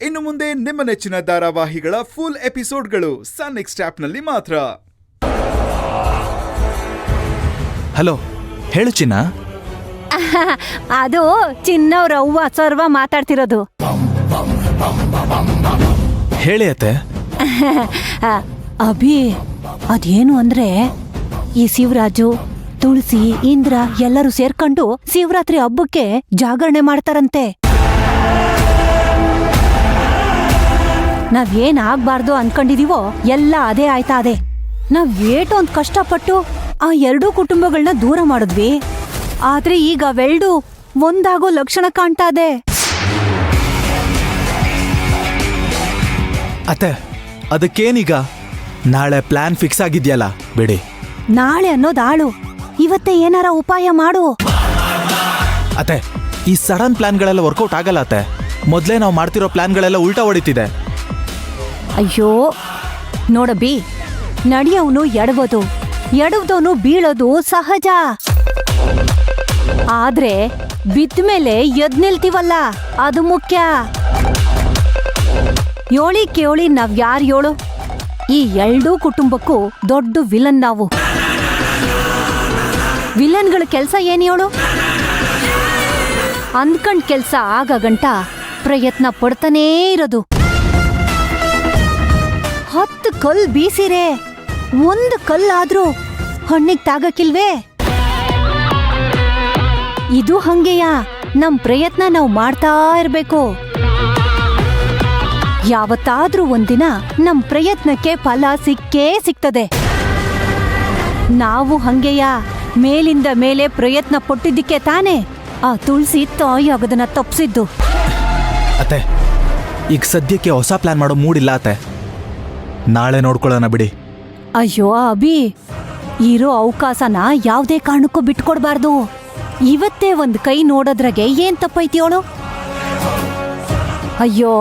ಇನ್ನು ಮುಂದೆ ನಿಮ್ಮ ನೆಚ್ಚಿನ ಧಾರಾವಾಹಿಗಳ ಫುಲ್ ಎಪಿಸೋಡ್ಗಳು ಸನ್ ನೆಕ್ಸ್ಟ್ ಆಪ್ನಲ್ಲಿ ಮಾತ್ರ. ಹಲೋ, ಹೇಳು ಚಿನ್ನ. ಅದು ಚಿನ್ನವ್ರ ಅವ್ವ ಸರ್ವ ಮಾತಾಡ್ತಿರೋದು. ಹೇಳಿ ಅತ್ತೆ. ಅಭಿ, ಅದೇನು ಅಂದ್ರೆ ಈ ಶಿವರಾಜು, ತುಳಸಿ, ಇಂದ್ರ ಎಲ್ಲರೂ ಸೇರ್ಕೊಂಡು ಶಿವರಾತ್ರಿ ಹಬ್ಬಕ್ಕೆ ಜಾಗರಣೆ ಮಾಡ್ತಾರಂತೆ. ನಾವೇನ್ ಆಗ್ಬಾರ್ದು ಅನ್ಕೊಂಡಿದೀವೋ ಎಲ್ಲ ಅದೇ ಆಯ್ತಾ ಅದೇ. ನಾವ್ ಏಟೊಂದ್ ಕಷ್ಟಪಟ್ಟು ಆ ಎರಡೂ ಕುಟುಂಬಗಳನ್ನ ದೂರ ಮಾಡಿದ್ವಿ, ಆದ್ರೆ ಈಗ ಅವೆರಡು ಒಂದಾಗೋ ಲಕ್ಷಣ ಕಾಣ್ತಾ ಇದೆ. ಅತ್ತೆ, ಅದಕ್ಕೇನೀಗ? ನಾಳೆ ಪ್ಲಾನ್ ಫಿಕ್ಸ್ ಆಗಿದ್ಯಲ್ಲ, ಬಿಡಿ. ನಾಳೆ ಅನ್ನೋದು ಆಳು, ಇವತ್ತೇ ಏನಾರ ಉಪಾಯ ಮಾಡು. ಅತ್ತೆ, ಈ ಸಡನ್ ಪ್ಲಾನ್ಗಳೆಲ್ಲ ವರ್ಕೌಟ್ ಆಗಲ್ಲ ಅತ್ತೆ. ಮೊದಲೇ ನಾವು ಮಾಡ್ತಿರೋ ಪ್ಲಾನ್ಗಳೆಲ್ಲ ಉಲ್ಟಾ ಹೊಡಿತಿದೆ. ಅಯ್ಯೋ ನೋಡಬಿ, ನಡೆಯೋನು ಎಡಬೋದು, ಎಡವ್ದವನು ಬೀಳೋದು ಸಹಜ. ಆದ್ರೆ ಬಿದ್ಮೇಲೆ ಎದ್ ನಿಲ್ತೀವಲ್ಲ, ಅದು ಮುಖ್ಯ. ಯೋಳಿ ಕೇಳಿ ನಾವ್ ಯಾರು ಹೇಳು? ಈ ಎರಡೂ ಕುಟುಂಬಕ್ಕೂ ದೊಡ್ಡ ವಿಲನ್ ನಾವು. ವಿಲನ್ಗಳ ಕೆಲ್ಸ ಏನ್ ಹೇಳು? ಅಂದ್ಕಂಡ್ ಕೆಲ್ಸ ಆಗಗಂಟ ಪ್ರಯತ್ನ ಪಡ್ತಾನೇ ಇರೋದು. 10 ಕಲ್ ಬೀಸಿರೆ ಒಂದು ಕಲ್ಲಾದ್ರೂ ಹಣ್ಣಿಗೆ ತಾಗಕ್ಕಿಲ್ವೇ? ಇದು ಹಂಗೆಯ. ನಮ್ ಪ್ರಯತ್ನ ನಾವು ಮಾಡ್ತಾ ಇರ್ಬೇಕು. ಯಾವತ್ತಾದ್ರೂ ಒಂದಿನ ನಮ್ ಪ್ರಯತ್ನಕ್ಕೆ ಫಲ ಸಿಕ್ಕೇ ಸಿಗ್ತದೆ. ನಾವು ಹಂಗೆಯ, ಮೇಲಿಂದ ಮೇಲೆ ಪ್ರಯತ್ನ ಪಟ್ಟಿದ್ದಕ್ಕೆ ತಾನೇ ಆ ತುಳಸಿ ತಾಯಿ ಆಗೋದನ್ನ ತಪ್ಪಿಸಿದ್ದು. ಅತ್ತೆ, ಈಗ ಸದ್ಯಕ್ಕೆ ಹೊಸ ಪ್ಲಾನ್ ಮಾಡೋ ಮೂಡಿಲ್ಲ ಅತ್ತೆ. ನಾಳೆ ನೋಡ್ಕೊಳ್ಳೋಣ ಬಿಡಿ. ಅಯ್ಯೋ ಅಭಿ, ಇರೋ ಅವಕಾಶನ ಯಾವ್ದೇ ಕಾರಣಕ್ಕೂ ಬಿಟ್ಕೊಡ್ಬಾರ್ದು. ಇವತ್ತೇ ಒಂದ್ ಕೈ ನೋಡೋದ್ರಾಗೆ ಏನ್ ತಪ್ಪೈತಿಯೋಳು? ಅಯ್ಯೋ